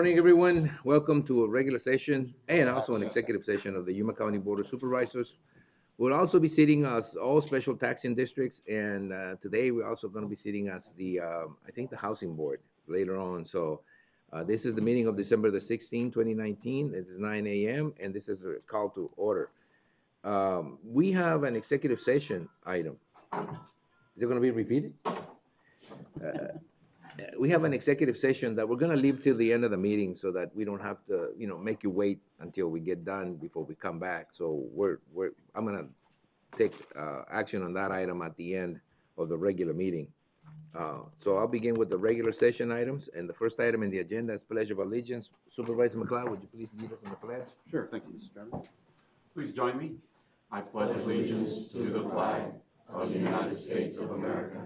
morning, everyone. Welcome to a regular session and also an executive session of the Yuma County Board of Supervisors. We'll also be sitting as all special taxing districts, and today we're also going to be sitting as I think, the Housing Board later on. So this is the meeting of December the 16th, 2019. It is 9 a.m., and this is a call to order. We have an executive session item. Is it going to be repeated? We have an executive session that we're going to leave till the end of the meeting so that we don't have to, make you wait until we get done before we come back. So I'm going to take action on that item at the end of the regular meeting. So I'll begin with the regular session items, and the first item in the agenda is Pledge of Allegiance. Supervisor McLeod, would you please lead us in the pledge? Sure, thank you, Mr. Chairman. Please join me. I pledge allegiance to the flag of the United States of America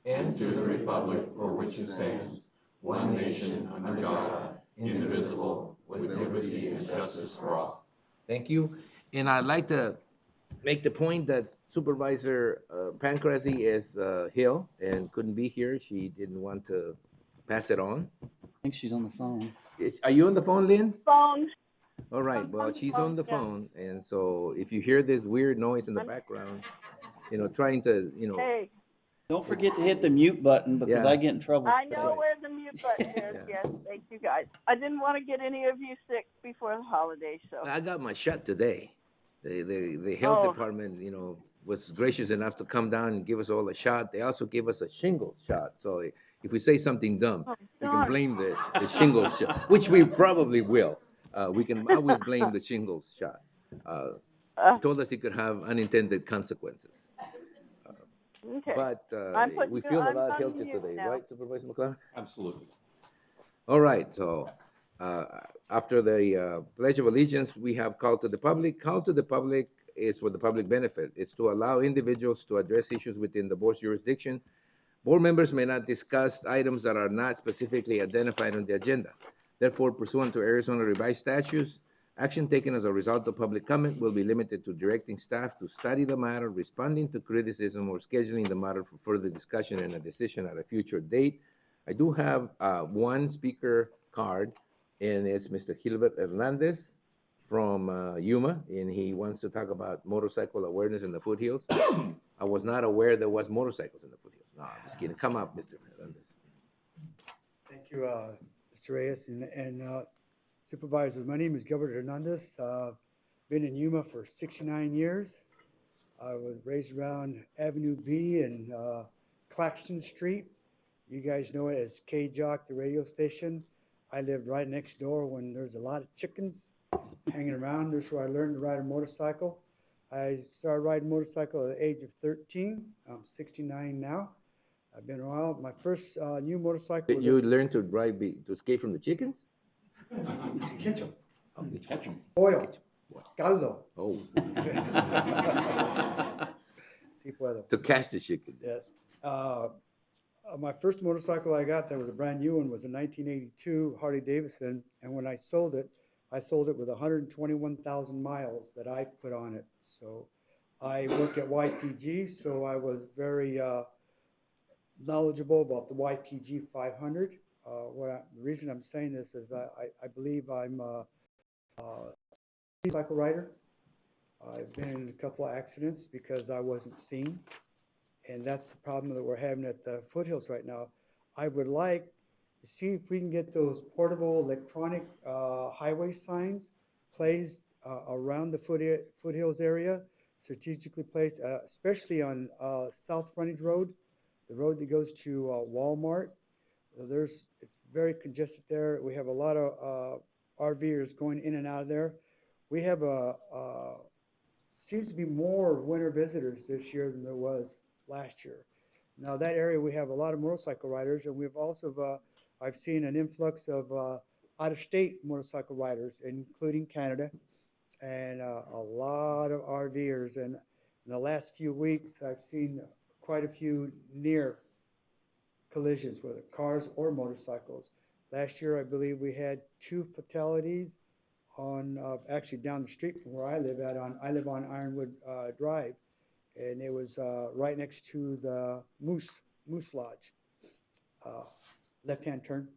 and to the republic for which it stands, one nation under God, indivisible, with liberty and justice for all. Thank you. And I'd like to make the point that Supervisor Pancrasi is ill and couldn't be here. She didn't want to pass it on. I think she's on the phone. Are you on the phone, Lynn? Phone. All right. Well, she's on the phone, and so if you hear this weird noise in the background, trying to, Hey, Don't forget to hit the mute button because Yeah. I get in trouble. I know Right. where the mute button is. Yeah. Yes, thank you guys. I didn't want to get any of you sick before the holiday, so. I got my shot today. The health Oh. department, was gracious enough to come down and give us all a shot. They also gave us a shingles shot. So if we say something dumb, Oh, we can darn. blame the shingles shot, which we probably will. I will blame the shingles shot. He told us it could have unintended consequences. Okay. But I'm putting we you- feel a I'm lot on healthier mute today, now. right, Supervisor McLeod? Absolutely. All right, so after the Pledge of Allegiance, we have call to the public. Call to the public is for the public benefit. It's to allow individuals to address issues within the board's jurisdiction. Board members may not discuss items that are not specifically identified on the agenda. Therefore, pursuant to Arizona revised statutes, action taken as a result of public comment will be limited to directing staff to study the matter, responding to criticism, or scheduling the matter for further discussion and a decision at a future date. I do have one speaker card, and it's Mr. Gilbert Hernandez from Yuma, and he wants to talk about motorcycle awareness in the foothills. I was not aware there was motorcycles in the foothills. No, I'm just kidding. Come up, Mr. Hernandez. Thank you, Mr. Reyes and Supervisors. My name is Gilbert Hernandez. Been in Yuma for 69 years. I was raised around Avenue B and Claxton Street. You guys know it as K-Jock, the radio station. I lived right next door when there's a lot of chickens hanging around. That's where I learned to ride a motorcycle. I started riding a motorcycle at the age of 13. I'm 69 now. I've been around. My first new motorcycle Did was you learn to drive to escape from the chickens? Catch 'em. Catch him. Oil. Caldo. Oh, Si puedo. to catch the chickens. Yes. My first motorcycle I got that was a brand new one was a 1982 Harley Davidson. And when I sold it with 121,000 miles that I put on it. So I work at YPG, so I was very knowledgeable about the YPG 500. The reason I'm saying this is I believe I'm a motorcycle rider. I've been in a couple of accidents because I wasn't seen. And that's the problem that we're having at the foothills right now. I would like to see if we can get those portable electronic highway signs placed around the foothills area, strategically placed, especially on South Frontage Road, the road that goes to Walmart. It's very congested there. We have a lot of RVers going in and out of there. We have seems to be more winter visitors this year than there was last year. Now that area, we have a lot of motorcycle riders, and we've also, I've seen an influx of out-of-state motorcycle riders, including Canada, and a lot of RVers. And in the last few weeks, I've seen quite a few near collisions, whether cars or motorcycles. Last year, I believe we had 2 fatalities on actually down the street from where I live at. I live on Ironwood Drive, and it was right next to the Moose Lodge. Left-hand turn.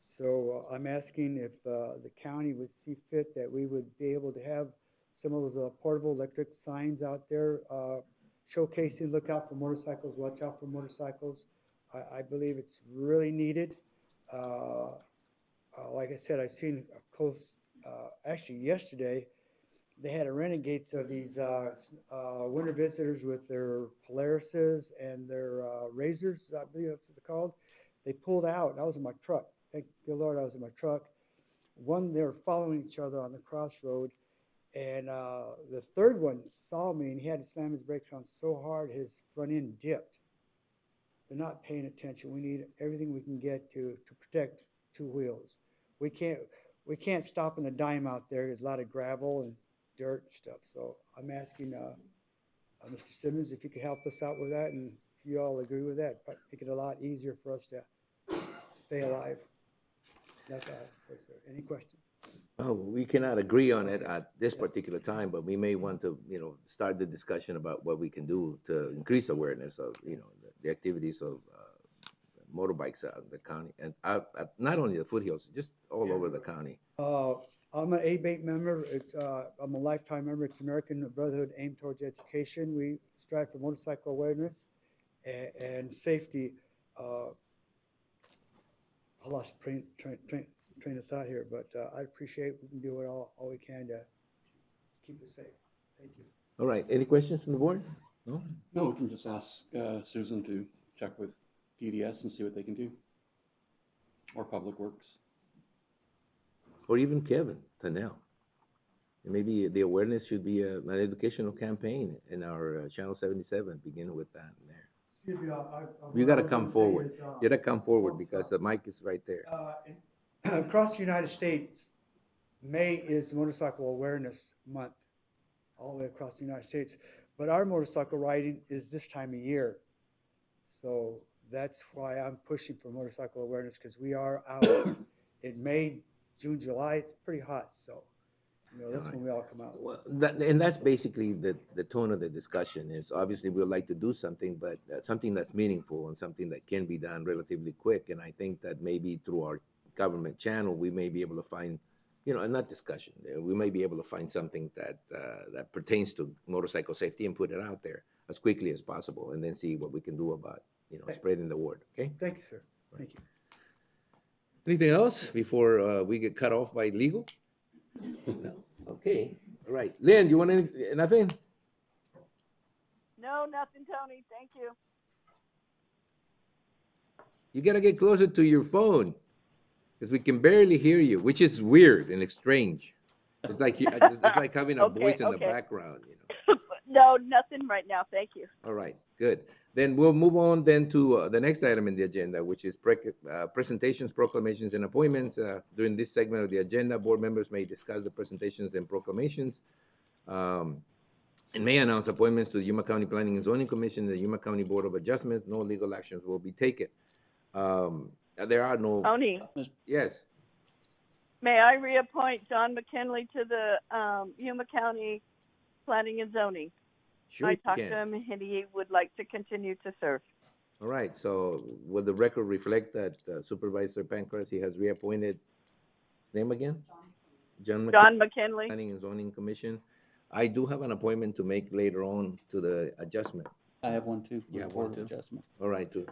So I'm asking if the county would see fit that we would be able to have some of those portable electric signs out there showcasing, look out for motorcycles, watch out for motorcycles. I believe it's really needed. Like I said, I've seen a close, actually yesterday, they had a renegades of these winter visitors with their Polarises and their Razors, I believe that's what they're called. They pulled out, and I was in my truck. Thank the Lord I was in my truck. One, they were following each other on the crossroad, and the third one saw me, and he had to slam his brakes on so hard his front end dipped. They're not paying attention. We need everything we can get to protect two wheels. We can't stop in a dime out there. There's a lot of gravel and dirt and stuff. So I'm asking Mr. Simmons if you could help us out with that, and if you all agree with that, make it a lot easier for us to stay alive. That's all I have to say, sir. Any questions? Oh, we cannot agree on it at this particular time, but we may want to, start the discussion about what we can do to increase awareness of, the activities of motorbikes out in the county, and not only the foothills, just all over the county. I'm an ABATE member. I'm a lifetime member. It's American Brotherhood Aimed Towards Education. We strive for motorcycle awareness and safety. I lost train of thought here, but I appreciate we can do it all we can to keep us safe. Thank you. All right, any questions from the board? No? No, we can just ask Susan to check with DDS and see what they can do, or Public Works. Or even Kevin Tennell. And maybe the awareness should be an educational campaign in our Channel 77, begin with that in there. Excuse me, You got to come forward. Is, You got to come forward because the mic is right there. across the United States, May is Motorcycle Awareness Month, all the way across the United States. But our motorcycle riding is this time of year. So that's why I'm pushing for motorcycle awareness, because we are out in May, June, July. It's pretty hot. So, that's when we all come out. Well, and that's basically the tone of the discussion is obviously we'd like to do something, but something that's meaningful and something that can be done relatively quick. And I think that maybe through our government channel, we may be able to find, and not discussion, we may be able to find something that pertains to motorcycle safety and put it out there as quickly as possible, and then see what we can do about, spreading the word. Okay. Thank you, sir. Thank you. Anything else before we get cut off by legal? No. Okay. All right. Lynn, you want nothing? No, nothing, Tony. Thank you. You gotta get closer to your phone because we can barely hear you, which is weird and strange. It's like it's like having a Okay, voice in the okay. background. No, nothing right now. Thank you. All right. Good. Then we'll move on then to the next item in the agenda, which is presentations, proclamations, and appointments. During this segment of the agenda, board members may discuss the presentations and proclamations and may announce appointments to the Yuma County Planning and Zoning Commission, the Yuma County Board of Adjustment. No legal actions will be taken. There are no... Tony, Yes. may I reappoint John McKinley to the Yuma County Planning and Zoning? Sure I you talked can. to him, and he would like to continue to serve. All right, so will the record reflect that Supervisor Pancras, has reappointed, his name again? John McKinley. Planning and Zoning Commission. I do have an appointment to make later on to the adjustment. I have one too. You For have Board one of too? Adjustment. All right, so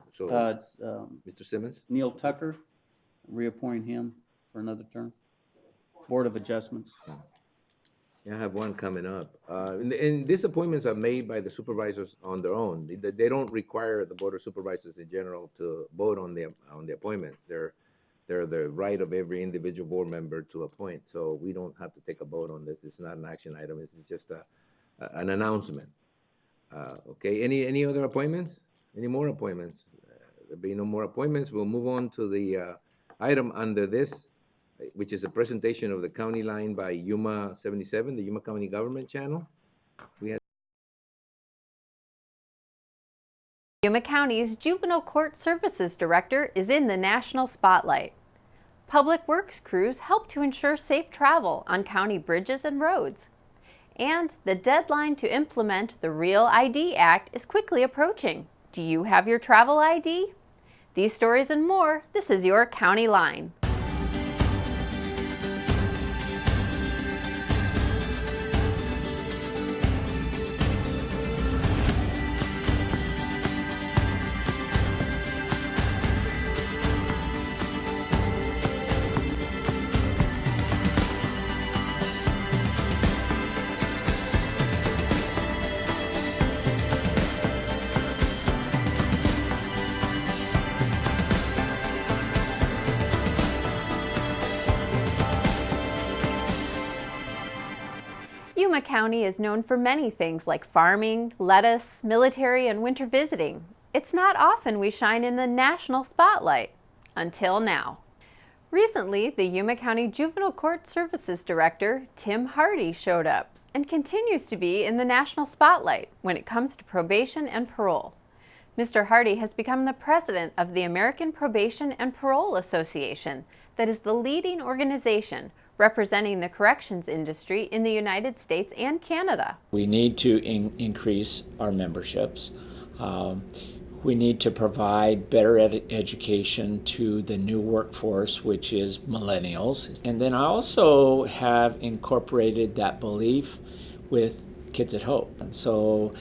It's Mr. Simmons? Neil Tucker, reappointing him for another term. Board of Adjustments. Yeah, I have one coming up. And these appointments are made by the supervisors on their own. They don't require the Board of Supervisors in general to vote on the appointments. They're the right of every individual board member to appoint. So we don't have to take a vote on this. It's not an action item. It's just an announcement. Okay, any other appointments? Any more appointments? There being no more appointments, we'll move on to the item under this, which is a presentation of the county line by Yuma 77, the Yuma County Government Channel. Yuma County's Juvenile Court Services Director is in the national spotlight. Public Works crews help to ensure safe travel on county bridges and roads. And the deadline to implement the Real ID Act is quickly approaching. Do you have your travel ID? These stories and more, this is your County Line. Yuma County is known for many things like farming, lettuce, military, and winter visiting. It's not often we shine in the national spotlight. Until now. Recently, the Yuma County Juvenile Court Services Director, Tim Hardy, showed up and continues to be in the national spotlight when it comes to probation and parole. Mr. Hardy has become the president of the American Probation and Parole Association, that is the leading organization representing the corrections industry in the United States and Canada. We need to increase our memberships. We need to provide better education to the new workforce, which is millennials. And then I also have incorporated that belief with Kids at Hope. And so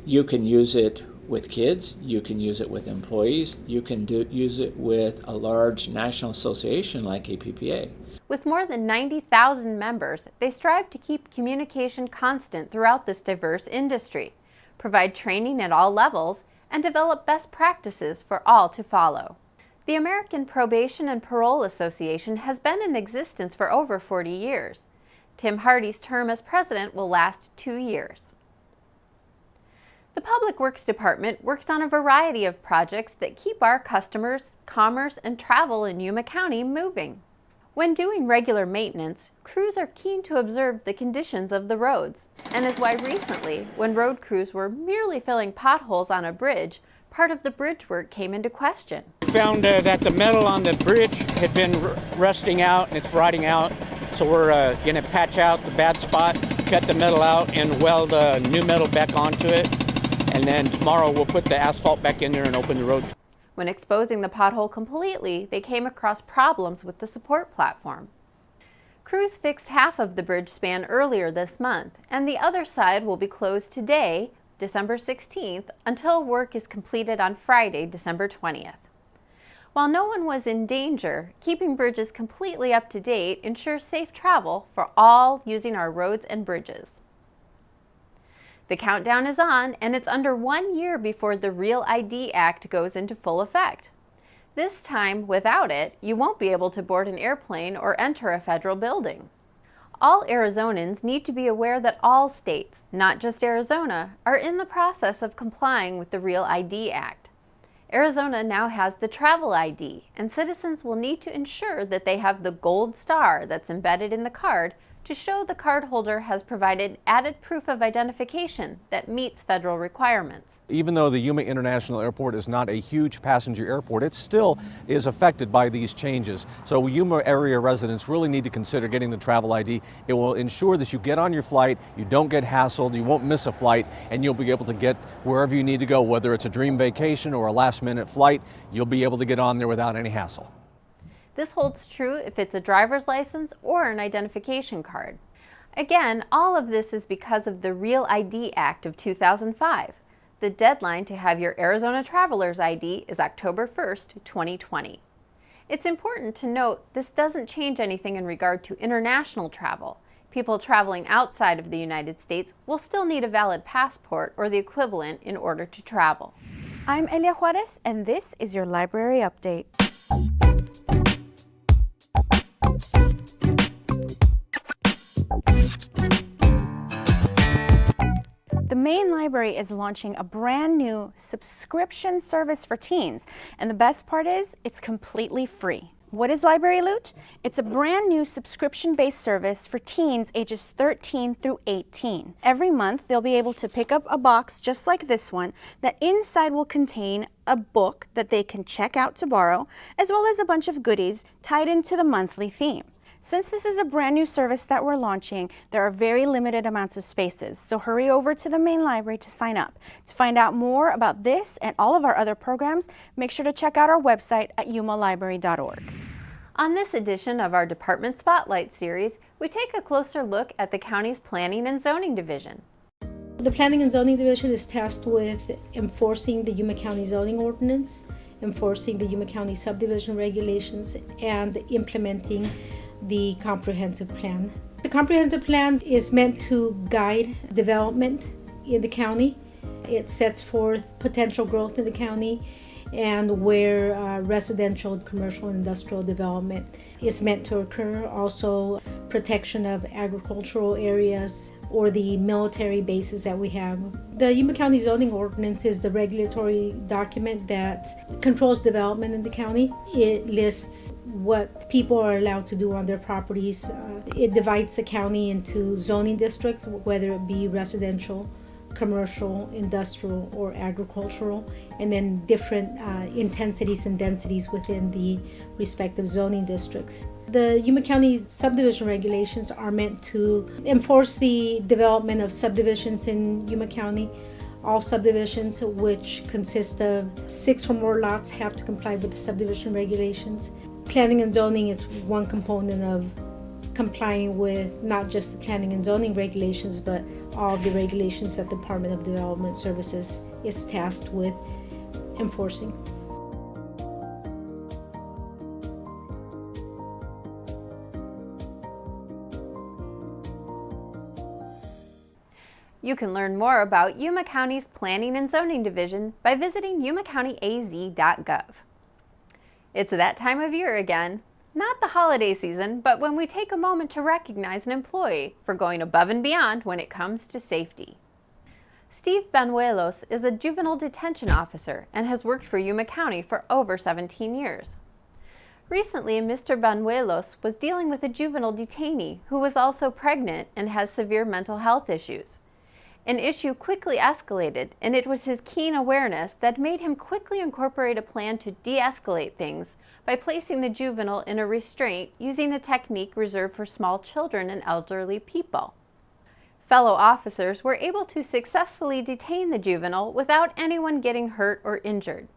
you can use it with kids, you can use it with employees, you can use it with a large national association like APPA. With more than 90,000 members, they strive to keep communication constant throughout this diverse industry, provide training at all levels, and develop best practices for all to follow. The American Probation and Parole Association has been in existence for over 40 years. Tim Hardy's term as president will last 2 years. The Public Works Department works on a variety of projects that keep our customers, commerce, and travel in Yuma County moving. When doing regular maintenance, crews are keen to observe the conditions of the roads, and is why recently, when road crews were merely filling potholes on a bridge, part of the bridge work came into question. We found that the metal on the bridge had been rusting out and it's rotting out, so we're going to patch out the bad spot, cut the metal out, and weld new metal back onto it, and then tomorrow we'll put the asphalt back in there and open the road. When exposing the pothole completely, they came across problems with the support platform. Crews fixed half of the bridge span earlier this month, and the other side will be closed today, December 16th, until work is completed on Friday, December 20th. While no one was in danger, keeping bridges completely up to date ensures safe travel for all using our roads and bridges. The countdown is on, and it's under 1 year before the Real ID Act goes into full effect. This time, without it, you won't be able to board an airplane or enter a federal building. All Arizonans need to be aware that all states, not just Arizona, are in the process of complying with the Real ID Act. Arizona now has the Travel ID, and citizens will need to ensure that they have the gold star that's embedded in the card to show the cardholder has provided added proof of identification that meets federal requirements. Even though the Yuma International Airport is not a huge passenger airport, it still is affected by these changes. So Yuma area residents really need to consider getting the travel ID. It will ensure that you get on your flight, you don't get hassled, you won't miss a flight, and you'll be able to get wherever you need to go, whether it's a dream vacation or a last-minute flight, you'll be able to get on there without any hassle. This holds true if it's a driver's license or an identification card. Again, all of this is because of the Real ID Act of 2005. The deadline to have your Arizona Traveler's ID is October 1st, 2020. It's important to note this doesn't change anything in regard to international travel. People traveling outside of the United States will still need a valid passport or the equivalent in order to travel. I'm Elia Juarez, and this is your library update. The main library is launching a brand new subscription service for teens, and the best part is it's completely free. What is Library Loot? It's a brand new subscription-based service for teens ages 13 through 18. Every month, they'll be able to pick up a box just like this one that inside will contain a book that they can check out to borrow, as well as a bunch of goodies tied into the monthly theme. Since this is a brand new service that we're launching, there are very limited amounts of spaces, so hurry over to the main library to sign up. To find out more about this and all of our other programs, make sure to check out our website at yumalibrary.org. On this edition of our Department Spotlight series, we take a closer look at the county's Planning and Zoning Division. The Planning and Zoning Division is tasked with enforcing the Yuma County zoning ordinance, enforcing the Yuma County subdivision regulations, and implementing the comprehensive plan. The comprehensive plan is meant to guide development in the county. It sets forth potential growth in the county and where residential, commercial, and industrial development is meant to occur. Also, protection of agricultural areas, or the military bases that we have. The Yuma County zoning ordinance is the regulatory document that controls development in the county. It lists what people are allowed to do on their properties. It divides the county into zoning districts, whether it be residential, commercial, industrial, or agricultural, and then different intensities and densities within the respective zoning districts. The Yuma County subdivision regulations are meant to enforce the development of subdivisions in Yuma County. All subdivisions, which consist of 6 or more lots, have to comply with the subdivision regulations. Planning and zoning is one component of complying with not just the planning and zoning regulations, but all the regulations that the Department of Development Services is tasked with enforcing. You can learn more about Yuma County's Planning and Zoning Division by visiting yumacountyaz.gov. It's that time of year again. Not the holiday season, but when we take a moment to recognize an employee for going above and beyond when it comes to safety. Steve Banuelos is a juvenile detention officer and has worked for Yuma County for over 17 years. Recently, Mr. Banuelos was dealing with a juvenile detainee who was also pregnant and has severe mental health issues. An issue quickly escalated, and it was his keen awareness that made him quickly incorporate a plan to de-escalate things by placing the juvenile in a restraint using a technique reserved for small children and elderly people. Fellow officers were able to successfully detain the juvenile without anyone getting hurt or injured.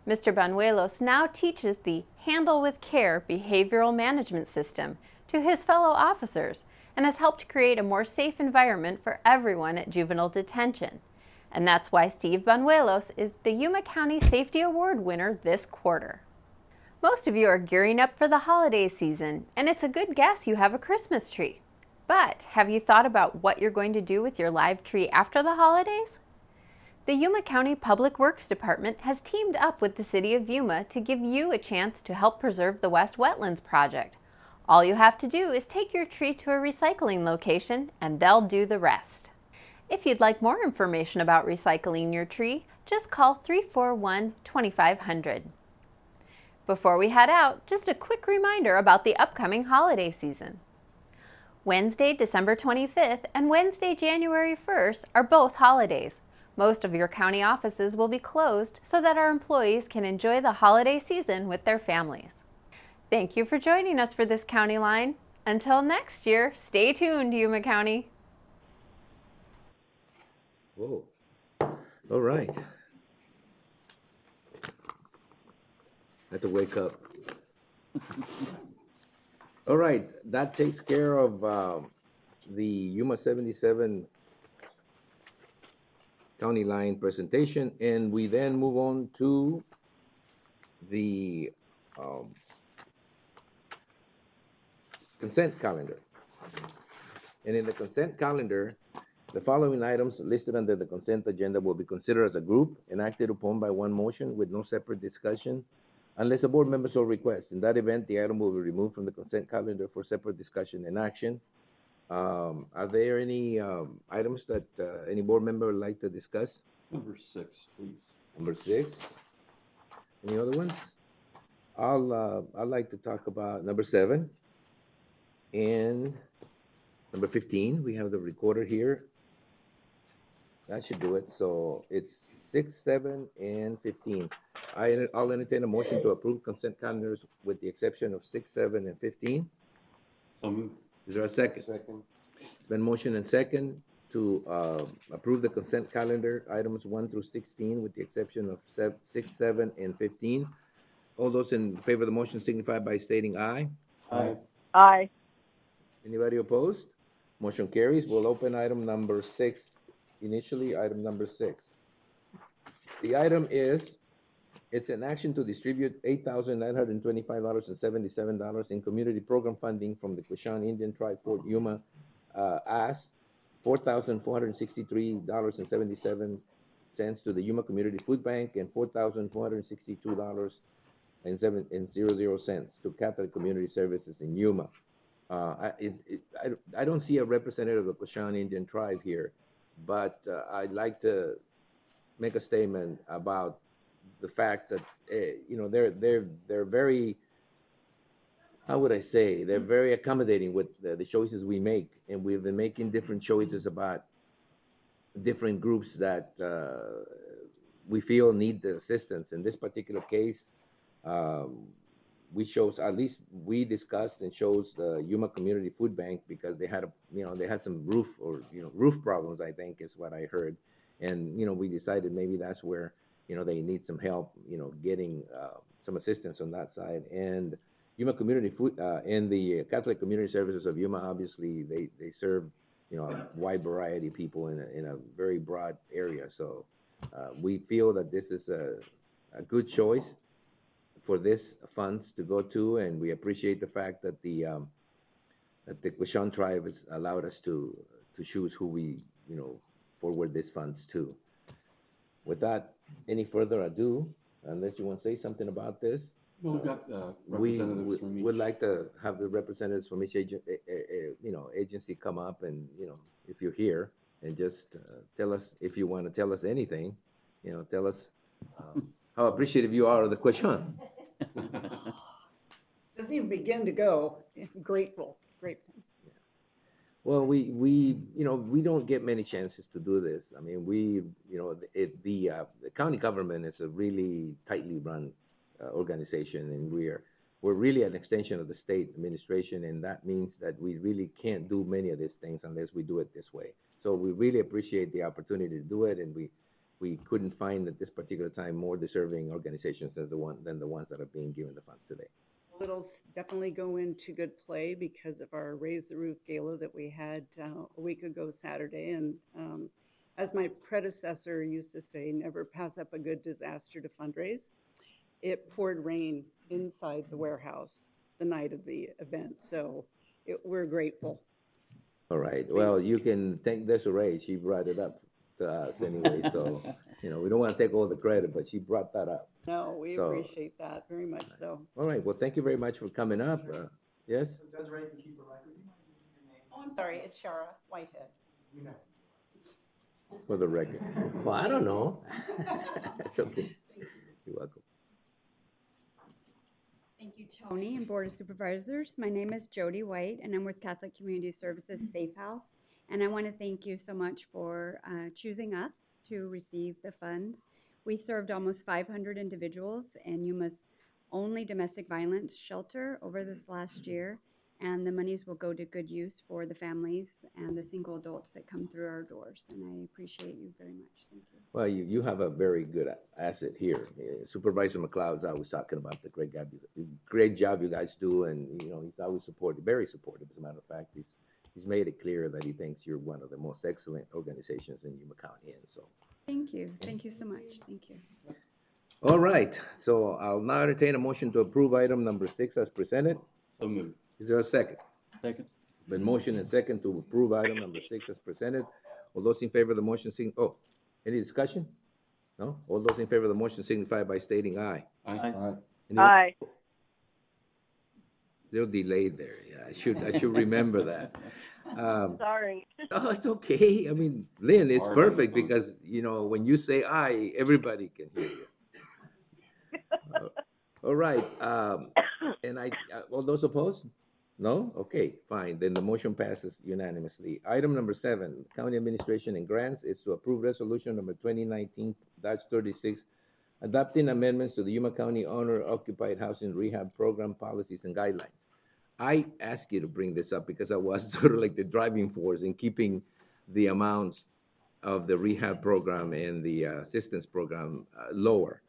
Mr. Banuelos now teaches the Handle with Care behavioral management system to his fellow officers and has helped create a more safe environment for everyone at juvenile detention. And that's why Steve Banuelos is the Yuma County Safety Award winner this quarter. Most of you are gearing up for the holiday season, and it's a good guess you have a Christmas tree. But have you thought about what you're going to do with your live tree after the holidays? The Yuma County Public Works Department has teamed up with the City of Yuma to give you a chance to help preserve the West Wetlands Project. All you have to do is take your tree to a recycling location and they'll do the rest. If you'd like more information about recycling your tree, just call 341-2500. Before we head out, just a quick reminder about the upcoming holiday season. Wednesday, December 25th and Wednesday, January 1st are both holidays. Most of your county offices will be closed so that our employees can enjoy the holiday season with their families. Thank you for joining us for this County Line. Until next year, stay tuned, Yuma County. Whoa. All right. I had to wake up. All right, that takes care of the Yuma 77 County Line presentation, and we then move on to the consent calendar. And in the consent calendar, the following items listed under the consent agenda will be considered as a group and acted upon by one motion with no separate discussion unless a board member so requests. In that event, the item will be removed from the consent calendar for separate discussion and action. Are there any items that any board member would like to discuss? Number 6, please. Number 6. Any other ones? I'd like to talk about number 7 and number 15. We have the recorder here. That should do it. So it's 6, 7, and 15. I'll entertain a motion to approve consent calendars with the exception of 6, 7, and 15. So moved. Is there a second? Second. It's been motion and second to approve the consent calendar items 1 through 16 with the exception of 6, 7, and 15. All those in favor of the motion signify by stating aye. Aye. Aye. Anybody opposed? Motion carries. We'll open item number 6 initially, item number 6. The item is, it's an action to distribute $8,925.77 in community program funding from the Quechan Indian Tribe Fort Yuma as $4,463.77 to the Yuma Community Food Bank and $4,462.00 to Catholic Community Services in Yuma. I don't see a representative of the Quechan Indian tribe here, but I'd like to make a statement about the fact that they're very, how would I say, they're very accommodating with the choices we make, and we've been making different choices about different groups that we feel need the assistance. In this particular case, um, we chose, at least we discussed and chose the Yuma Community Food Bank because they had they had some roof problems, I think is what I heard. And, we decided maybe that's where, they need some help, getting some assistance on that side. And Yuma Community Food, and the Catholic Community Services of Yuma, obviously they serve, a wide variety of people in a very broad area. So we feel that this is a good choice for this funds to go to, and we appreciate the fact that the Quechan tribe has allowed us to choose who we forward these funds to. Without any further ado, unless you want to say something about this, Well, we've got we representatives from each. would like to have the representatives from each agency come up, and if you're here, and just tell us, if you want to tell us anything, tell us how appreciative you are of the Quechan. Doesn't even begin to go. Grateful, grateful. Well, we don't get many chances to do this. I mean, the county government is a really tightly run organization, and we're really an extension of the state administration, and that means that we really can't do many of these things unless we do it this way. So we really appreciate the opportunity to do it, and we couldn't find at this particular time more deserving organizations than the ones that are being given the funds today. It'll definitely go into good play because of our Raise the Roof Gala that we had a week ago Saturday. And as my predecessor used to say, never pass up a good disaster to fundraise. It poured rain inside the warehouse the night of the event. So we're grateful. All right. Well, you can thank Desiree. She brought it up to us anyway. So, we don't want to take all the credit, but she brought that up. No, we So, appreciate that very much so. all right. Well, thank you very much for coming up. Yes? Desiree can keep a record. Oh, I'm sorry, it's Shara Whitehead. You know. For the record. Well, I don't know. It's okay. You're welcome. Thank you, Tony and Board of Supervisors. My name is Jody White, and I'm with Catholic Community Services Safe House. And I want to thank you so much for choosing us to receive the funds. We served almost 500 individuals in Yuma's only domestic violence shelter over this last year, and the monies will go to good use for the families and the single adults that come through our doors. And I appreciate you very much. Thank you. Well, you have a very good asset here. Supervisor McLeod's always talking about the great job you guys do, and he's always supportive, very supportive. As a matter of fact, he's made it clear that he thinks you're one of the most excellent organizations in Yuma County, and so. Thank you. Thank you so much. Thank you. All right. So I'll now entertain a motion to approve item number 6 as presented. So moved. Is there a second? Second. Been motion and second to approve item number 6 as presented. All those in favor of the motion, any discussion? No? All those in favor of the motion signify by stating aye. Aye. Aye. Little delayed there. Yeah, I should remember that. Sorry. Oh, it's okay. I mean, Lynn, it's perfect because, when you say aye, everybody can hear you. All right. And all those opposed? No? Okay, fine. Then the motion passes unanimously. Item number 7, County Administration and Grants, is to approve resolution number 2019-36, adopting amendments to the Yuma County Owner-Occupied Housing Rehab Program policies and guidelines. I asked you to bring this up because I was sort of like the driving force in keeping the amounts of the rehab program and the assistance program lower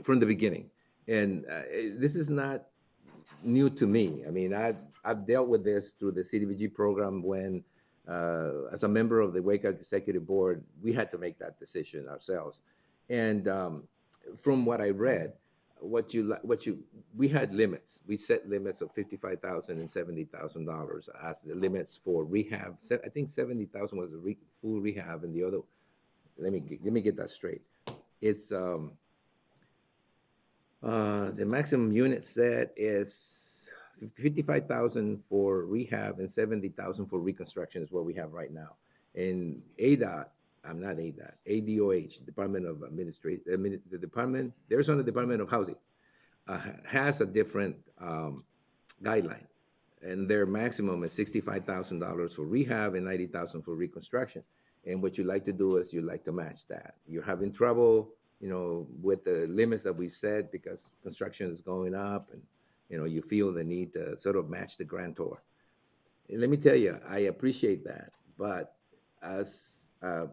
from the beginning. And this is not new to me. I mean, I've dealt with this through the CDBG program when, as a member of the Wake Up Executive Board, we had to make that decision ourselves. And from what I read, we had limits. We set limits of $55,000 and $70,000 as the limits for rehab. I think $70,000 was a full rehab, and the other. Let me get that straight. It's the maximum unit set is 55,000 for rehab and 70,000 for reconstruction is what we have right now. And ADOT, I'm not ADOT, ADOH, Department of Administration, the department, there's on the Department of Housing, has a different guideline. And their maximum is $65,000 for rehab and 90,000 for reconstruction. And what you like to do is you like to match that. You're having trouble, with the limits that we set because construction is going up, and you feel the need to sort of match the grantor. And let me tell you, I appreciate that, but as an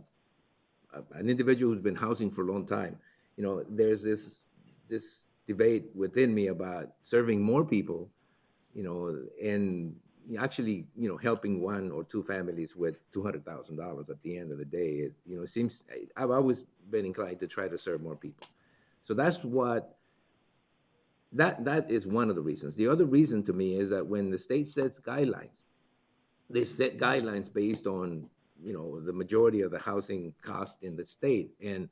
individual who's been housing for a long time, there's this debate within me about serving more people, and actually, helping one or two families with $200,000 at the end of the day. It seems I've always been inclined to try to serve more people. So that's what that is one of the reasons. The other reason to me is that when the state sets guidelines, they set guidelines based on the majority of the housing cost in the state, and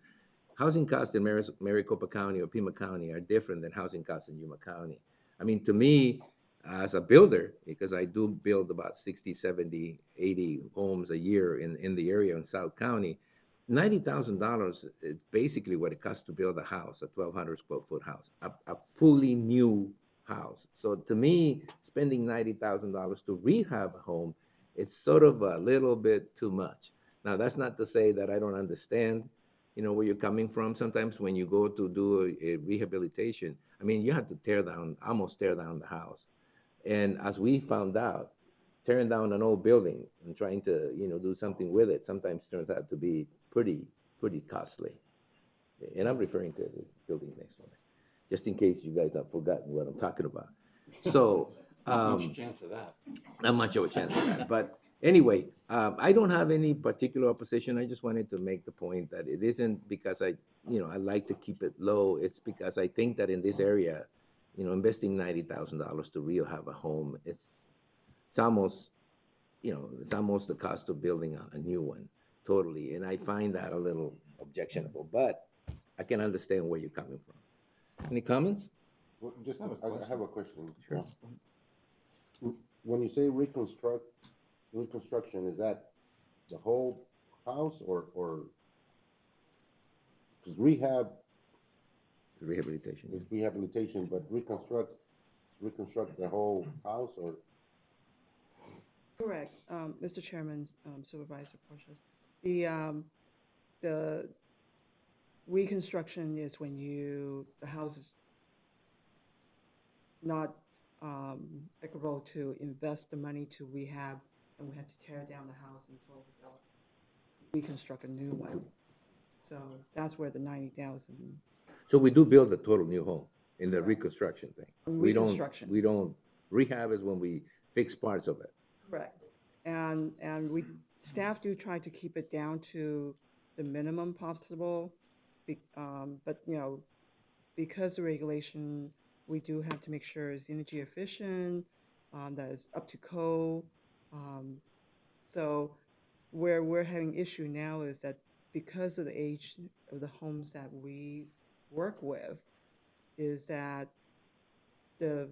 housing costs in Maricopa County or Pima County are different than housing costs in Yuma County. I mean, to me, as a builder, because I do build about 60, 70, 80 homes a year in the area in South County, $90,000 is basically what it costs to build a house, a 1,200 square foot house, a fully new house. So to me, spending $90,000 to rehab a home, it's sort of a little bit too much. Now, that's not to say that I don't understand, where you're coming from. Sometimes when you go to do a rehabilitation, I mean, you have to almost tear down the house. And as we found out, tearing down an old building and trying to, do something with it sometimes turns out to be pretty costly. And I'm referring to the building next door, just in case you guys have forgotten what I'm talking about. So, Not much chance of that. not much of a chance of that. But anyway, I don't have any particular opposition. I just wanted to make the point that it isn't because I like to keep it low. It's because I think that in this area, investing $90,000 to rehab a home, it's almost, it's almost the cost of building a new one, totally. And I find that a little objectionable, but I can understand where you're coming from. Any comments? Well, I have a question. Sure. When you say reconstruction, is that the whole house or because Rehabilitation. is rehabilitation, but reconstruct the whole house or? Correct, Mr. Chairman, Supervisor Porches. The reconstruction is when the house is not equitable to invest the money to rehab, and we have to tear down the house and reconstruct a new one. So that's where the 90,000. So we do build a total new home in the reconstruction thing. Reconstruction. We don't, rehab is when we fix parts of it. Correct. And staff do try to keep it down to the minimum possible. But, because of regulation, we do have to make sure it's energy efficient, that is up to code. So where we're having issue now is that because of the age of the homes that we work with, is that the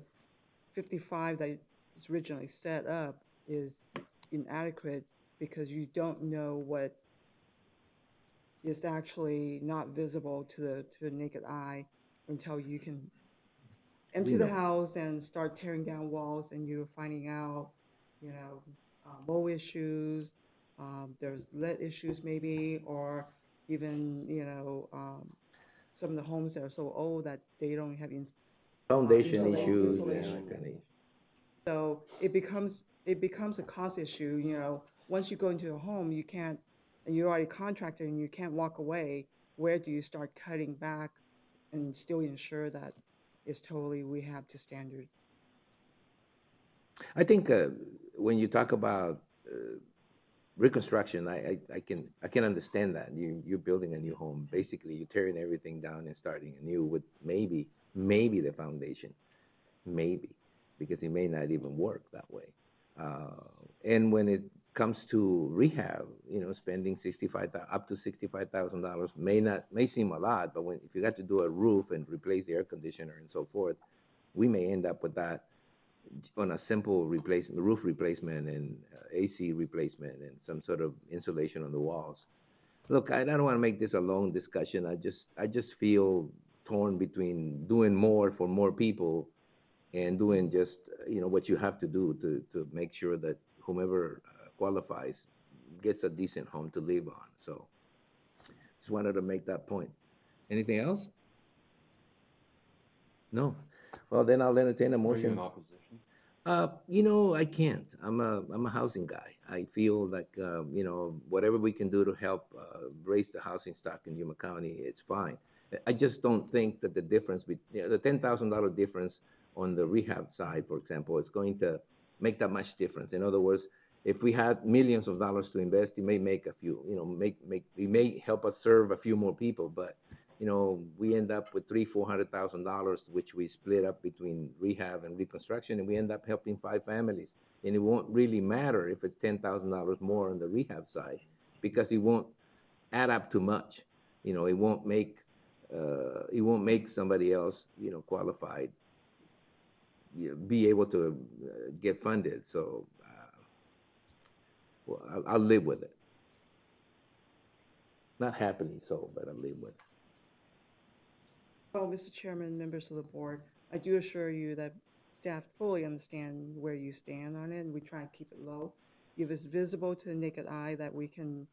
55 that is originally set up is inadequate because you don't know what is actually not visible to the naked eye until you can empty the house and start tearing down walls, and you're finding out, mold issues, there's lead issues maybe, or even, some of the homes that are so old that they don't have Foundation issues. insulation. Yeah, So it becomes a cost issue. Once you go into a home, you can't, and you're already contracted and you can't walk away. Where do you start cutting back and still ensure that it's totally rehab to standards? I think when you talk about reconstruction, I can understand that. You're building a new home. Basically, you're tearing everything down and starting anew with maybe the foundation, maybe, because it may not even work that way. And when it comes to rehab, spending up to $65,000 may seem a lot, but if you got to do a roof and replace the air conditioner and so forth, we may end up with that on a simple replacement, roof replacement and AC replacement and some sort of insulation on the walls. Look, I don't want to make this a long discussion. I just feel torn between doing more for more people and doing just what you have to do to make sure that whomever qualifies gets a decent home to live on. So just wanted to make that point. Anything else? No. Well, then I'll entertain a Are you motion. in opposition? I can't. I'm a housing guy. I feel like whatever we can do to help raise the housing stock in Yuma County, it's fine. I just don't think that the difference the $10,000 difference on the rehab side, for example, is going to make that much difference. In other words, if we had millions of dollars to invest, it may make a few, it may help us serve a few more people, but we end up with $400,000, which we split up between rehab and reconstruction, and we end up helping 5 families. And it won't really matter if it's $10,000 more on the rehab side, because it won't add up too much. It won't make somebody else, qualified, be able to get funded. So, well, I'll live with it. Not happily so, but I'll live with it. Well, Mr. Chairman, members of the board, I do assure you that staff fully understand where you stand on it, and we try and keep it low. If it's visible to the naked eye that we can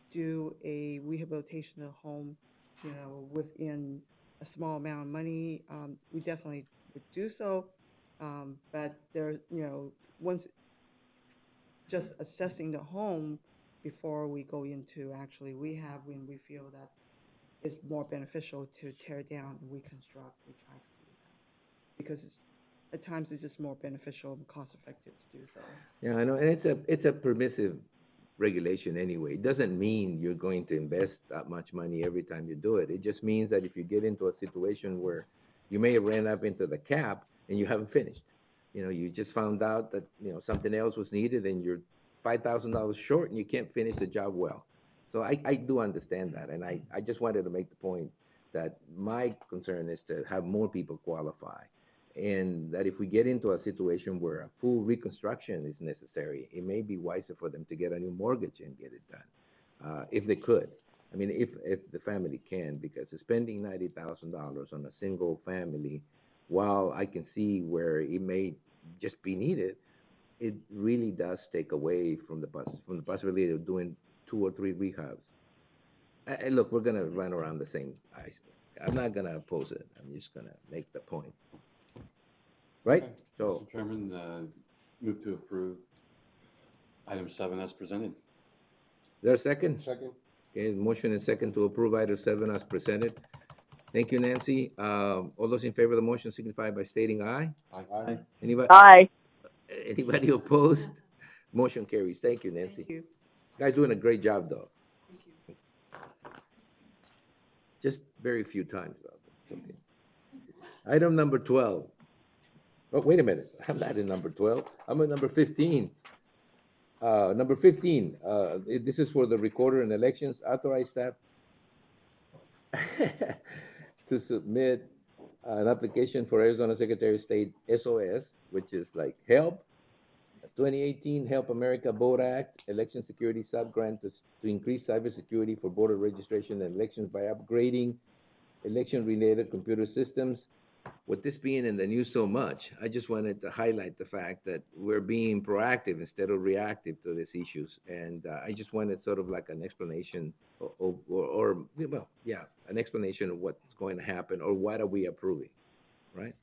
do a rehabilitation of the home, within a small amount of money, we definitely would do so. But there, once just assessing the home before we go into actually rehab, when we feel that it's more beneficial to tear down and reconstruct, we try to do that. Because at times it's just more beneficial and cost effective to do so. Yeah, I know, and it's a permissive regulation anyway. It doesn't mean you're going to invest that much money every time you do it. It just means that if you get into a situation where you may ran up into the cap and you haven't finished, you just found out that something else was needed and you're $5,000 short and you can't finish the job well. So I do understand that, and I just wanted to make the point that my concern is to have more people qualify, and that if we get into a situation where a full reconstruction is necessary, it may be wiser for them to get a new mortgage and get it done, if they could. I mean, if the family can, because spending $90,000 on a single family, while I can see where it may just be needed, it really does take away from the possibility of doing 2 or 3 rehabs. Look, we're gonna run around the same. I'm not gonna oppose it. I'm just gonna make the point. Right? Okay. So, Mr. Chairman, move to approve item 7 as presented. there a second? Second. Okay, motion and second to approve item 7 as presented. Thank you, Nancy. All those in favor of the motion signify by stating aye. Aye. Anybody? Aye. Anybody opposed? Motion carries. Thank you, Nancy. Thank you. Guys doing a great job, though. Thank you. Just very few times, though. Okay. Item number 12. Oh, wait a minute. I'm not in number 12. I'm at number 15. Number 15, this is for the recorder and elections. Authorize staff to submit an application for Arizona Secretary of State SOS, which is like HELP, 2018 Help America Vote Act, Election Security Sub-Grant to increase cybersecurity for voter registration and elections by upgrading election-related computer systems. With this being in the news so much, I just wanted to highlight the fact that we're being proactive instead of reactive to these issues. And I just wanted sort of like an explanation an explanation of what's going to happen or what are we approving, right?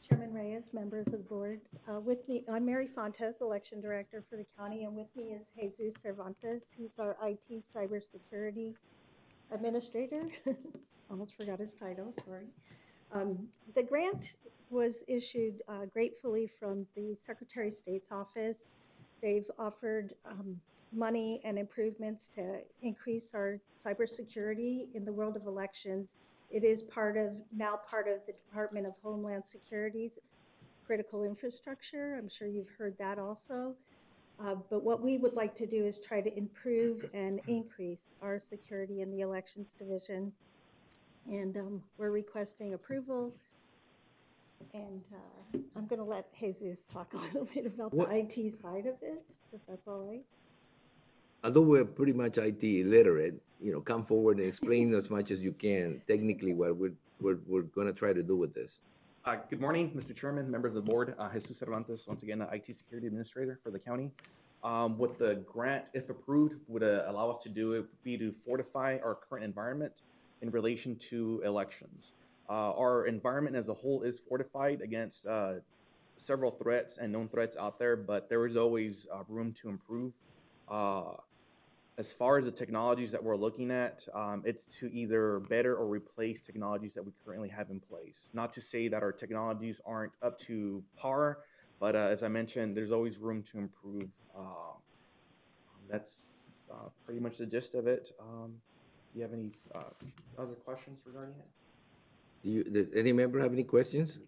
Chairman Reyes, members of the board. With me, I'm Mary Fontes, Election Director for the county, and with me is Jesus Cervantes. He's our IT Cybersecurity Administrator. Almost forgot his title, sorry. The grant was issued gratefully from the Secretary of State's office. They've offered money and improvements to increase our cybersecurity in the world of elections. It is now part of the Department of Homeland Security's critical infrastructure. I'm sure you've heard that also. But what we would like to do is try to improve and increase our security in the elections division. And we're requesting approval And I'm going to let Jesus talk a little bit about What- the IT side of it, if that's all right. Although we're pretty much IT illiterate, come forward and explain as much as you can technically what we're going to try to do with this. Good morning, Mr. Chairman, members of the board. Jesus Cervantes, once again, IT Security Administrator for the county. What the grant, if approved, would allow us to do it would be to fortify our current environment in relation to elections. Our environment as a whole is fortified against several threats and known threats out there, but there is always room to improve. As far as the technologies that we're looking at, it's to either better or replace technologies that we currently have in place. Not to say that our technologies aren't up to par, but as I mentioned, there's always room to improve. That's pretty much the gist of it. Do you have any other questions regarding it? Does any member have any questions?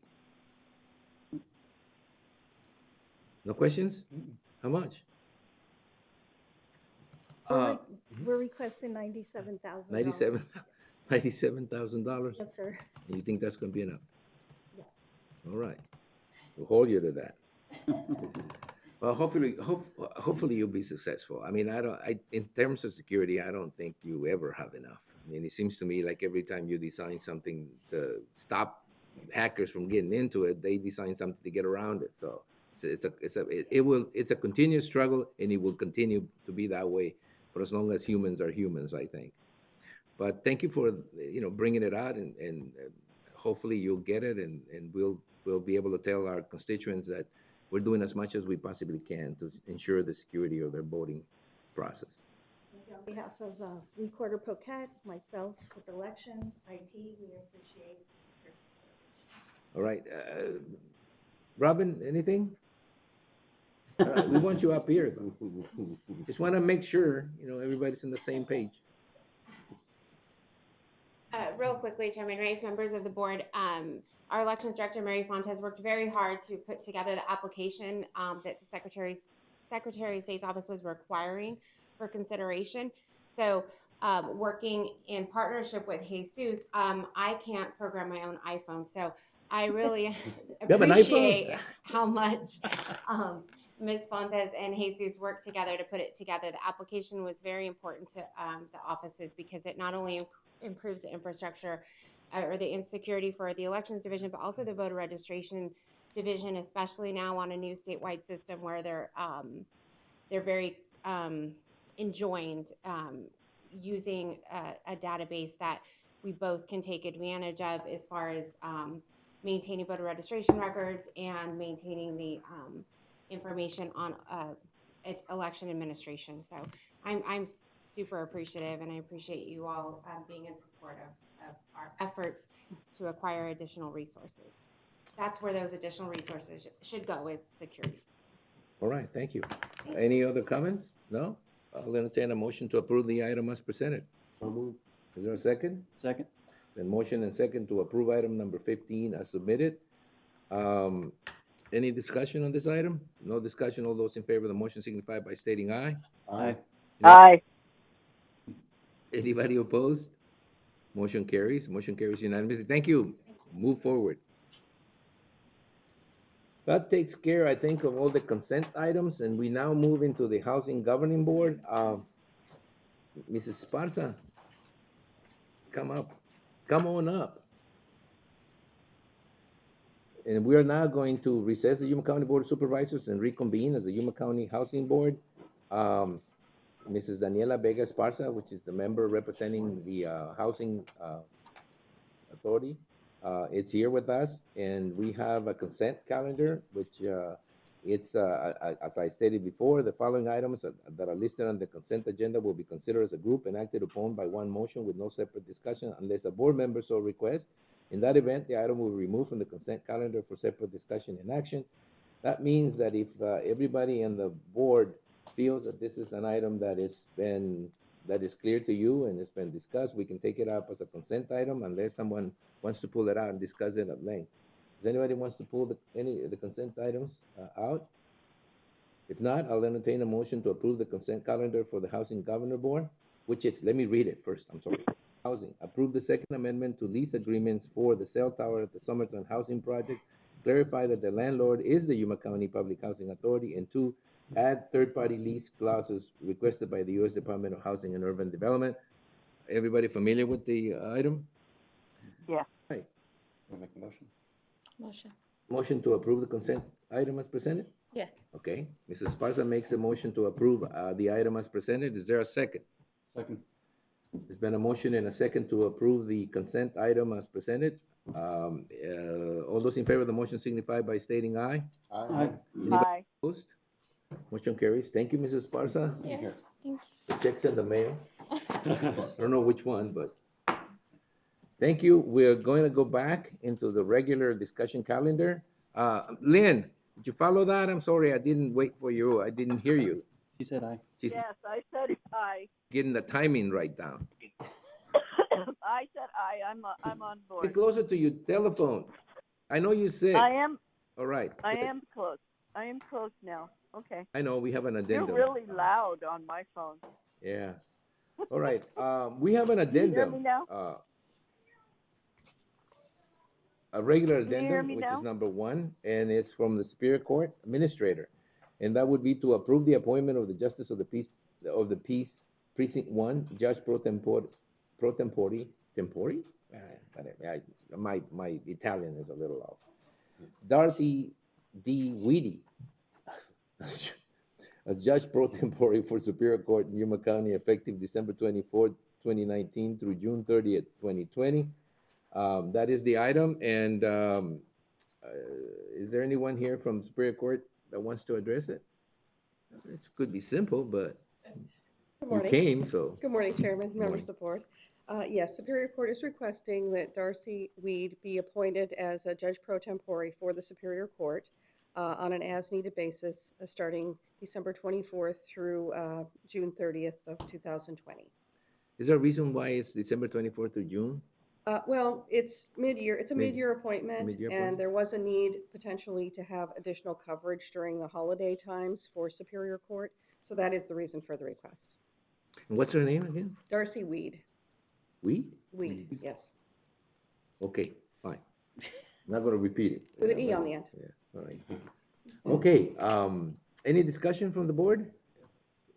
No questions? How much? We're requesting $97,000. $97,000? Yes, sir. And you think that's going to be enough? Yes. All right. We'll hold you to that. Well, hopefully you'll be successful. I mean, in terms of security, I don't think you ever have enough. I mean, it seems to me like every time you design something to stop hackers from getting into it, they design something to get around it. So it's a continuous struggle, and it will continue to be that way for as long as humans are humans, I think. But thank you for bringing it out, and hopefully you'll get it, and we'll be able to tell our constituents that we're doing as much as we possibly can to ensure the security of their voting process. On behalf of Recorder Poquet, myself with elections, IT, we appreciate your service. All right. Robin, anything? All right, we want you up here, though. Just want to make sure, everybody's on the same page. Real quickly, Chairman Reyes, members of the board, our elections director, Mary Fontes, worked very hard to put together the application that the Secretary of State's office was requiring for consideration. So working in partnership with Jesus, I can't program my own iPhone. So I really appreciate how much Ms. Fontes and Jesus worked together to put it together. The application was very important to the offices because it not only improves the infrastructure or the insecurity for the elections division, but also the voter registration division, especially now on a new statewide system where they're very enjoined using a database that we both can take advantage of as far as maintaining voter registration records and maintaining the information on election administration. So I'm super appreciative, and I appreciate you all being in support of our efforts to acquire additional resources. That's where those additional resources should go, is security. All right, thank you. Thanks. Any other comments? No? I'll entertain a motion to approve the item as presented. So moved. Is there a second? Second. Then motion and second to approve item number 15 as submitted. Any discussion on this item? No discussion. All those in favor of the motion signify by stating aye. Aye. Aye. Anybody opposed? Motion carries. Motion carries unanimously. Thank you. Move forward. That takes care, I think, of all the consent items, and we now move into the Housing Governing Board. Mrs. Esparza, come up. Come on up. And we are now going to recess the Yuma County Board of Supervisors and reconvene as the Yuma County Housing Board. Mrs. Daniela Vega Esparza, which is the member representing the Housing Authority, it's here with us, and we have a consent calendar, which it's, as I stated before, the following items that are listed on the consent agenda will be considered as a group and acted upon by one motion with no separate discussion unless a board member so requests. In that event, the item will be removed from the consent calendar for separate discussion and action. That means that if everybody on the board feels that this is an item that is clear to you and it's been discussed, we can take it up as a consent item unless someone wants to pull it out and discuss it at length. Does anybody wants to pull any of the consent items out? If not, I'll entertain a motion to approve the consent calendar for the Housing Governor Board, which is, let me read it first, I'm sorry. Housing, approve the second amendment to lease agreements for the cell tower at the Somerton Housing Project clarify that the landlord is the Yuma County Public Housing Authority, and 2, add third-party lease clauses requested by the U.S. Department of Housing and Urban Development. Everybody familiar with the item? Yeah. Right. Make a motion. Motion. Motion to approve the consent item as presented? Yes. Okay. Mrs. Esparza makes a motion to approve the item as presented. Is there a second? Second. There's been a motion and a second to approve the consent item as presented. All those in favor of the motion signify by stating aye. Aye. Anybody Aye. opposed? Motion carries. Thank you, Mrs. Esparza. Yeah. Thank The check's in the mail. I don't know which one, but thank you. We're going to go back into the regular discussion calendar. Lynn, did you follow that? I'm sorry, I didn't wait for you. I didn't hear you. She said aye. She's Yes, I said aye. getting the timing right down. I said aye. I'm on Get board. closer to your telephone. I know you said. I am. All right. I good. am close. I am close now. Okay. I know we have an You're addendum. really loud on my phone. Yeah. All right. We have an Can you hear addendum. me now? A regular Can you hear addendum, me which now? is number 1, and it's from the Superior Court Administrator. And that would be to approve the appointment of the Justice of the Peace Precinct 1, Judge Pro Tempore. My Italian is a little off. Darcy D. Weedy, as Judge Pro Tempore for Superior Court in Yuma County, effective December 24th, 2019 through June 30th, 2020. That is the item. And is there anyone here from Superior Court that wants to address it? It could be simple, but Good you morning. came, so. Good morning, Chairman, members morning. of the board. Yes, Superior Court is requesting that Darcy Weed be appointed as a judge pro tempore for the Superior Court on an as-needed basis, starting December 24th through June 30th of 2020. Is there a reason why it's December 24th to June? Well, it's mid-year. It's a mid-year appointment, mid-year and appointment. there was a need potentially to have additional coverage during the holiday times for Superior Court. So that is the reason for the request. And what's her name again? Darcy Weed. Weed? Weed, yes. Okay, fine. I'm not going to repeat it. With an E on the end. Yeah, all right. Okay, any discussion from the board?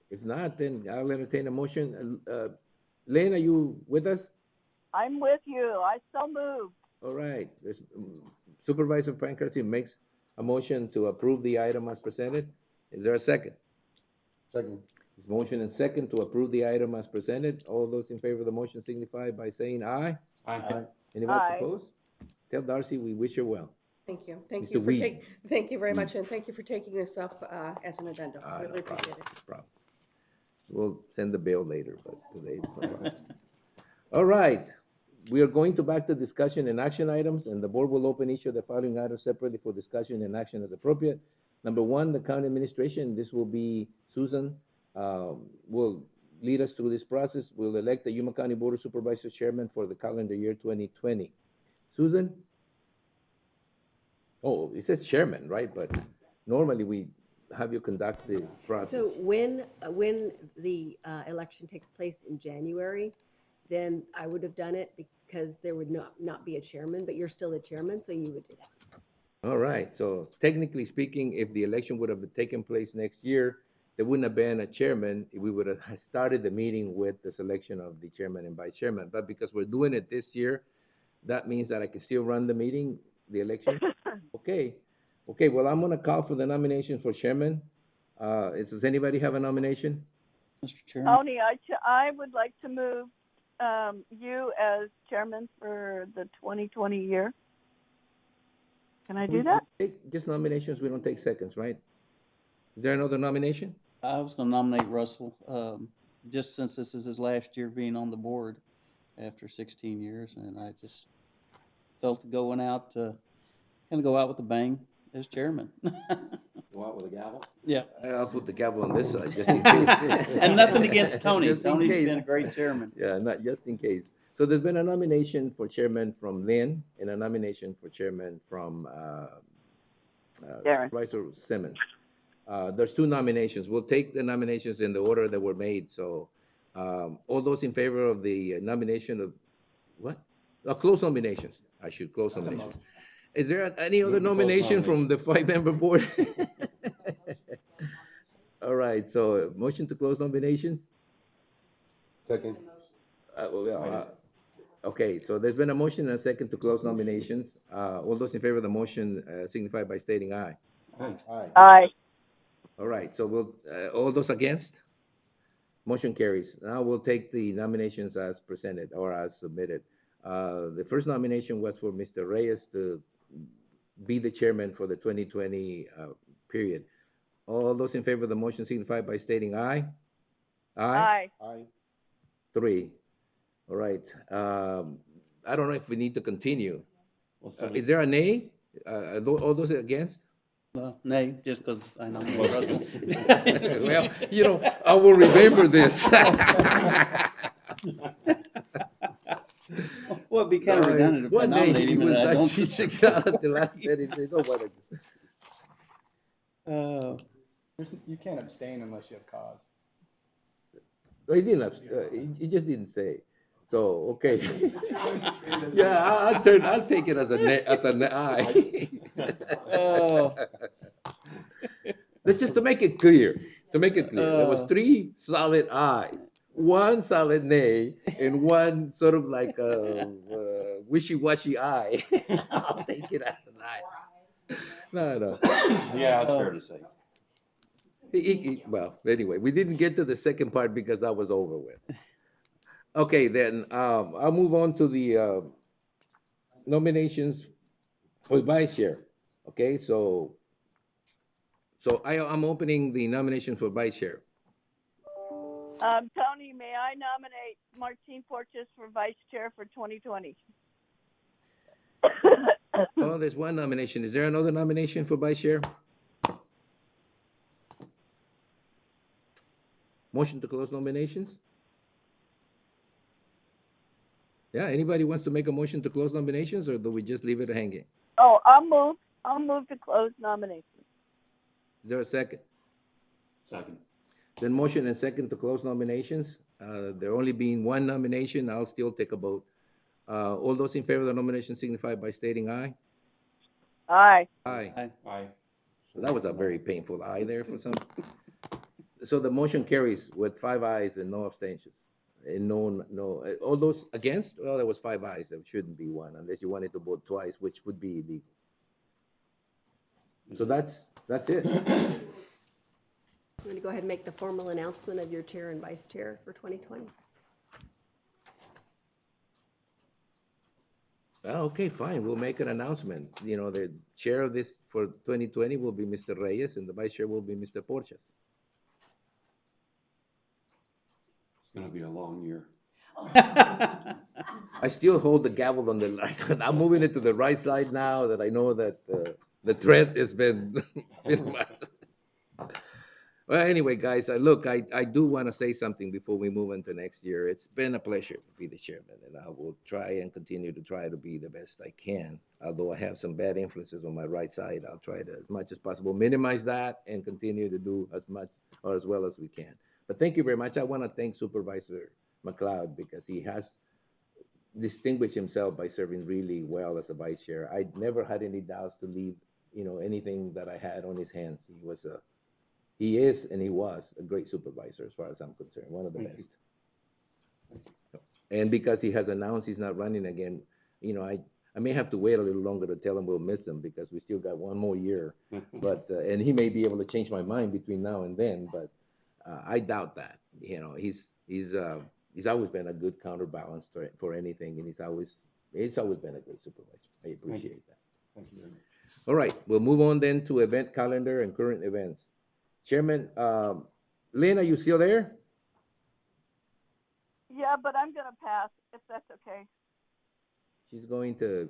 If not, then I'll entertain a motion. Lynn, are you with us? I'm with you. I so moved. All right. Supervisor Pancrazi makes a motion to approve the item as presented. Is there a second? Second. His motion and second to approve the item as presented. All those in favor of the motion signify by saying aye. Aye. Anybody Aye. opposed? Tell Darcy we wish her well. Thank you. Thank Mr. you for Weed. thank you very much, and thank you for taking this up as an addendum. Ah, Really no appreciate it. problem. We'll send the bill later, but today it's no problem. All right. We are going to back to discussion and action items, and the board will open each of the following items separately for discussion and action as appropriate. Number 1, the county administration. This will be Susan will lead us through this process. We'll elect the Yuma County Board of Supervisors chairman for the calendar year 2020. Susan? Oh, it says chairman, right? But normally we have you conduct the process. So when the election takes place in January, then I would have done it because there would not be a chairman, but you're still the chairman, so you would do that. All right. So technically speaking, if the election would have taken place next year, there wouldn't have been a chairman. We would have started the meeting with the selection of the chairman and vice chairman. But because we're doing it this year, that means that I can still run the meeting, the election. Okay. Okay. Well, I'm going to call for the nomination for chairman. Does anybody have a nomination? Mr. Chairman? Tony, I would like to move you as chairman for the 2020 year. Can I do that? Just nominations. We don't take seconds, right? Is there another nomination? I was going to nominate Russell, just since this is his last year being on the board after 16 years, and I just felt going out to kind of go out with a bang as chairman. Go out with a gavel? Yeah. I'll put the gavel on this side just in case. And nothing against Tony. Just in Tony's case. been a great chairman. Yeah, not just in case. So there's been a nomination for chairman from Lynn and a nomination for chairman from Darren. Supervisor Simmons. There's 2 nominations. We'll take the nominations in the order that were made. So all those in favor of the nomination of what? Close nominations. I should close That's a nominations. Is there any other Move to close nomination from the five-member board? All right, so motion to close nominations? Second. Okay, so there's been a motion and a second to close nominations. All those in favor of the motion signify by stating aye. Aye. Aye. Aye. All right, so all those against? Motion carries. Now we'll take the nominations as presented or as submitted. The first nomination was for Mr. Reyes to be the chairman for the 2020 period. All those in favor of the motion signify by stating aye. Aye. Aye. 3. All right. I don't know if we need to continue. Is there a nay? All those against? Nay, just because I nominate Russell. Well, I will remember this. Well, it'd be kind of redundant if I One day nominate he him was and I like, don't. he checked out at the last minute. He said, "Oh, what You can't abstain unless you have cause. he didn't. He just didn't say. So okay. Yeah, I'll take it as an aye. That's just to make it clear. There was 3 solid ayes, 1 solid nay, and 1 sort of like wishy-washy aye. I'll take it as an aye. No. Yeah, it's fair to say. Well, anyway, we didn't get to the second part because I was over with. Okay, then I'll move on to the nominations for vice chair. Okay, so I'm opening the nominations for vice chair. Tony, may I nominate Martine Porches for vice chair for 2020? Oh, there's one nomination. Is there another nomination for vice chair? Motion to close nominations? Yeah, anybody wants to make a motion to close nominations, or do we just leave it hanging? Oh, I'll move to close nominations. Is there a second? Second. Then motion and second to close nominations. There only being one nomination, I'll still take a vote. All those in favor of the nomination signify by stating aye. Aye. Aye. Aye. So that was a very painful aye there for some. So the motion carries with 5 ayes and no abstentions. And no, all those against? Well, there was 5 ayes. There shouldn't be one unless you wanted to vote twice, which would be illegal. So that's it. I'm going to go ahead and make the formal announcement of your chair and vice chair for 2020. Okay, fine. We'll make an announcement. The chair of this for 2020 will be Mr. Reyes, and the vice chair will be Mr. Porches. It's going to be a long year. I still hold the gavel on the right. I'm moving it to the right side now that I know that the threat has been minimized. Well, anyway, guys, I do want to say something before we move into next year. It's been a pleasure to be the chairman, and I will try and continue to try to be the best I can. Although I have some bad influences on my right side, I'll try to, as much as possible, minimize that and continue to do as much or as well as we can. But thank you very much. I want to thank Supervisor McLeod because he has distinguished himself by serving really well as a vice chair. I never had any doubts to leave, anything that I had on his hands. He is and he was a great supervisor as far as I'm concerned, one of the best. And because he has announced he's not running again, I may have to wait a little longer to tell him we'll miss him because we still got one more year. But and he may be able to change my mind between now and then, but I doubt that. He's always been a good counterbalance for anything, and he's always been a great supervisor. I appreciate that. Thank you very much. All right, we'll move on then to event calendar and current events. Chairman, Lynn, are you still there? Yeah, but I'm going to pass, if that's okay. She's going to.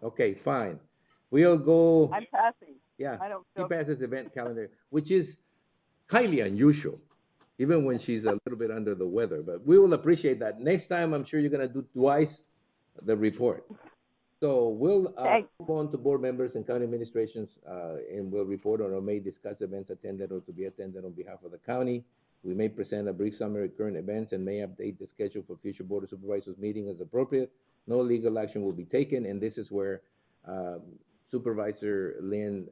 Okay, fine. We'll go. I'm passing. Yeah, I don't she feel. passes event calendar, which is highly unusual, even when she's a little bit under the weather. But we will appreciate that. Next time, I'm sure you're going to do twice the report. So we'll move on to board members and county administrations, and we'll report on or may discuss events attended or to be attended on behalf of the county. We may present a brief summary of current events and may update the schedule for future Board of Supervisors meeting as appropriate. No legal action will be taken, and this is where Supervisor Lynn,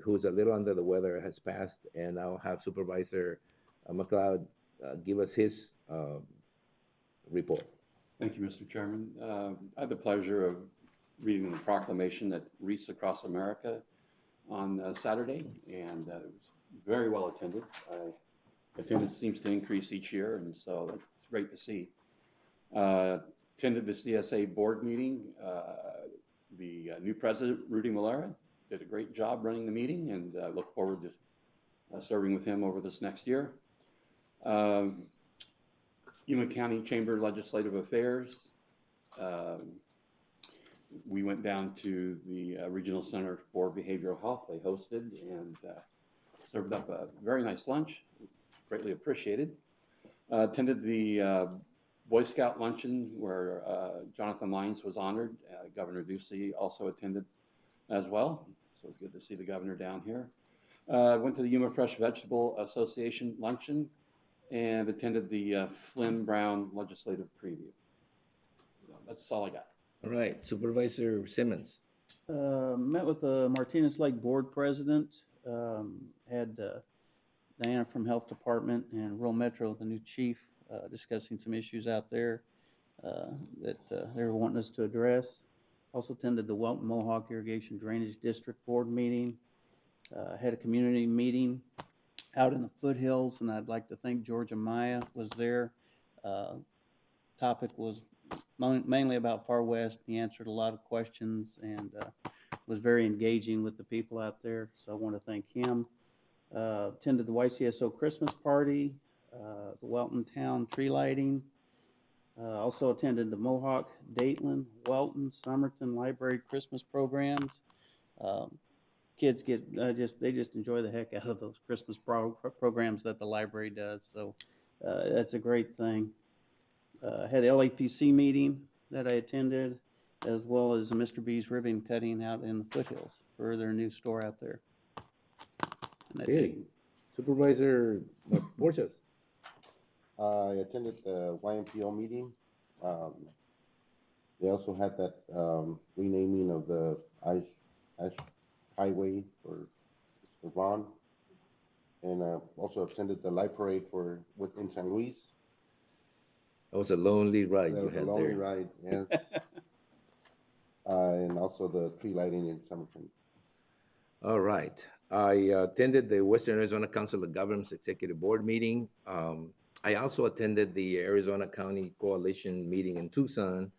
who's a little under the weather, has passed, and I'll have Supervisor McLeod give us his report. Thank you, Mr. Chairman. I had the pleasure of reading the proclamation at Wreaths Across America on Saturday, and it was very well attended. Attendance seems to increase each year, and so it's great to see. Attended the CSA board meeting. The new president, Rudy Malera, did a great job running the meeting, and look forward to serving with him over this next year. Yuma County Chamber Legislative Affairs. We went down to the Regional Center for Behavioral Health. They hosted and served up a very nice lunch, greatly appreciated. Attended the Boy Scout luncheon where Jonathan Lyons was honored. Governor Ducey also attended as well, so it's good to see the governor down here. Went to the Yuma Fresh Vegetable Association luncheon and attended the Flynn Brown legislative preview. That's all I got. All right, Supervisor Simmons. Met with the Martinez Lake Board President, had Diana from Health Department and Rural Metro, the new chief, discussing some issues out there that they were wanting us to address. Also attended the Welton Mohawk Irrigation Drainage District Board meeting. Had a community meeting out in the foothills, and I'd like to thank Georgia Maya was there. Topic was mainly about Far West. He answered a lot of questions and was very engaging with the people out there, so I want to thank him. Attended the YCSO Christmas party, the Welton Town tree lighting. Also attended the Mohawk, Dayton, Welton, Somerton Library Christmas programs. Kids get they just enjoy the heck out of those Christmas programs that the library does. So that's a great thing. Had the LAPC meeting that I attended, as well as Mr. B's ribbon cutting out in the foothills for their new store out there. And that's it. Supervisor Borges. I attended the YMPO meeting. They also had that renaming of the Ash Highway for Ron, and also attended the light parade in San Luis. That was a lonely ride you had lonely there. ride, yes. And also the tree lighting in Somerton. All right. I attended the Western Arizona Council of Governments Executive Board meeting. I also attended the Arizona County Coalition meeting in Tucson,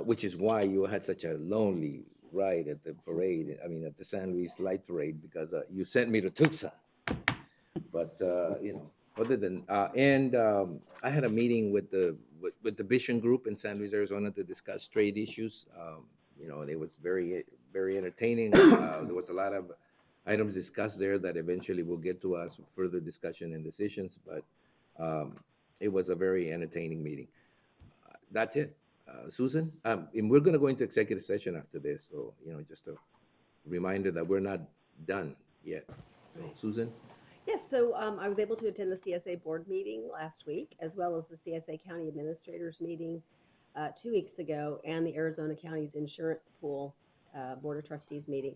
which is why you had such a lonely ride at the parade. I mean, at the San Luis Light Parade, because you sent me to Tucson. But other than I had a meeting with the Vision Group in San Luis, Arizona, to discuss trade issues. And it was very entertaining. There was a lot of items discussed there that eventually will get to us for further discussion and decisions. But it was a very entertaining meeting. That's it. Susan, and we're going to go into executive session after this. So, just a reminder that we're not done yet. So, Susan? Yes, so I was able to attend the CSA board meeting last week, as well as the CSA County Administrators meeting 2 weeks ago, and the Arizona County's Insurance Pool Board of Trustees meeting.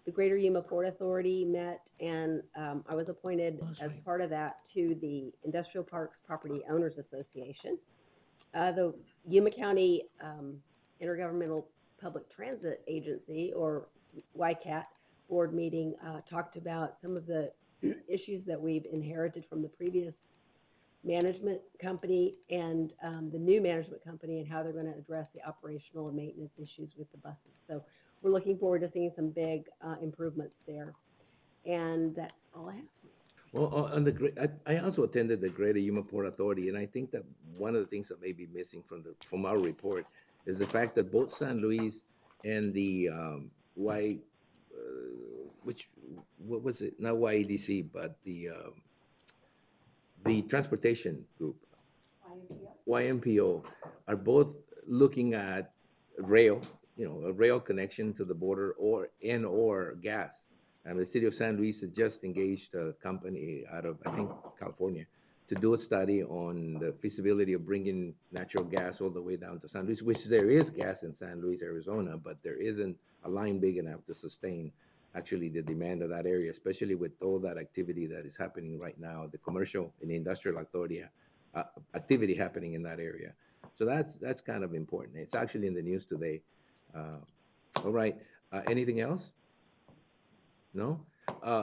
The Greater Yuma Port Authority met, and I was appointed as part of that to the Industrial Parks Property Owners Association. The Yuma County Intergovernmental Public Transit Agency, or YCAT, board meeting talked about some of the issues that we've inherited from the previous management company and the new management company, and how they're going to address the operational and maintenance issues with the buses. So we're looking forward to seeing some big improvements there. And that's all I have. Well, I also attended the Greater Yuma Port Authority, and I think that one of the things that may be missing from our report is the fact that both San Luis and the what was it? Not YEDC, but the transportation group, YMPO, are both looking at rail, a rail connection to the border or gas. And the city of San Luis has just engaged a company out of, I think, California, to do a study on the feasibility of bringing natural gas all the way down to San Luis, which there is gas in San Luis, Arizona, but there isn't a line big enough to sustain actually the demand of that area, especially with all that activity that is happening right now, the commercial and the industrial activity happening in that area. So that's kind of important. It's actually in the news today. All right. Anything else? No?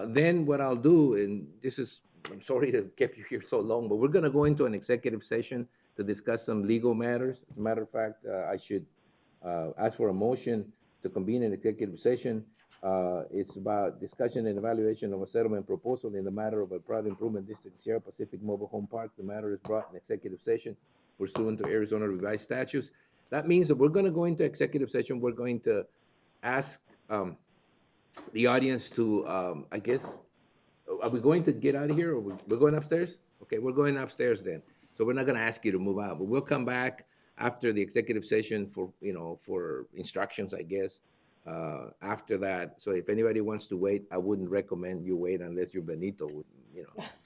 Then what I'll do, and this is, I'm sorry to keep you here so long, but we're going to go into an executive session to discuss some legal matters. As a matter of fact, I should ask for a motion to convene an executive session. It's about discussion and evaluation of a settlement proposal in the matter of a private improvement district, Sierra Pacific Mobile Home Park. The matter is brought in executive session pursuant to Arizona revised statutes. That means that we're going to go into executive session. We're going to ask the audience to, I guess, are we going to get out of here, or we're going upstairs? Okay, we're going upstairs then. So we're not going to ask you to move out, but we'll come back after the executive session for, for instructions, I guess, after that. So if anybody wants to wait, I wouldn't recommend you wait unless you're Benito,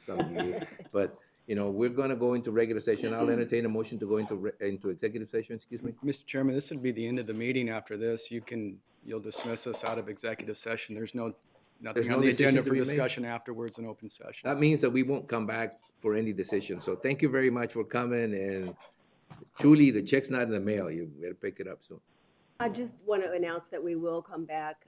some of you. But, we're going to go into regular session. I'll entertain a motion to go into executive session, excuse me. Mr. Chairman, this would be the end of the meeting. After this, you'll dismiss us out of executive session. There's nothing no on the decision agenda to for be made? discussion afterwards in open session. That means that we won't come back for any decision. So thank you very much for coming, and truly, the check's not in the mail. You better pick it up soon. I just want to announce that we will come back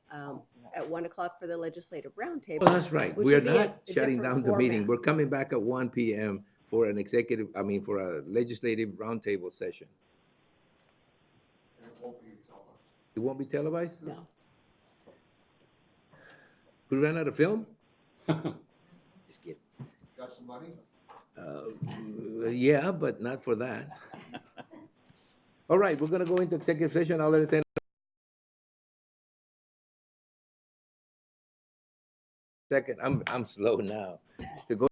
at 1 o'clock for the legislative roundtable. Oh, that's right. which We are will be not a shutting different down the meeting. format. We're coming back at 1 p.m. for for a legislative roundtable session. It won't be televised? No. We ran out of film? Just kidding. Got some money? Yeah, but not for that. All right, we're going to go into executive session. I'll entertain. Second, I'm slow now. To go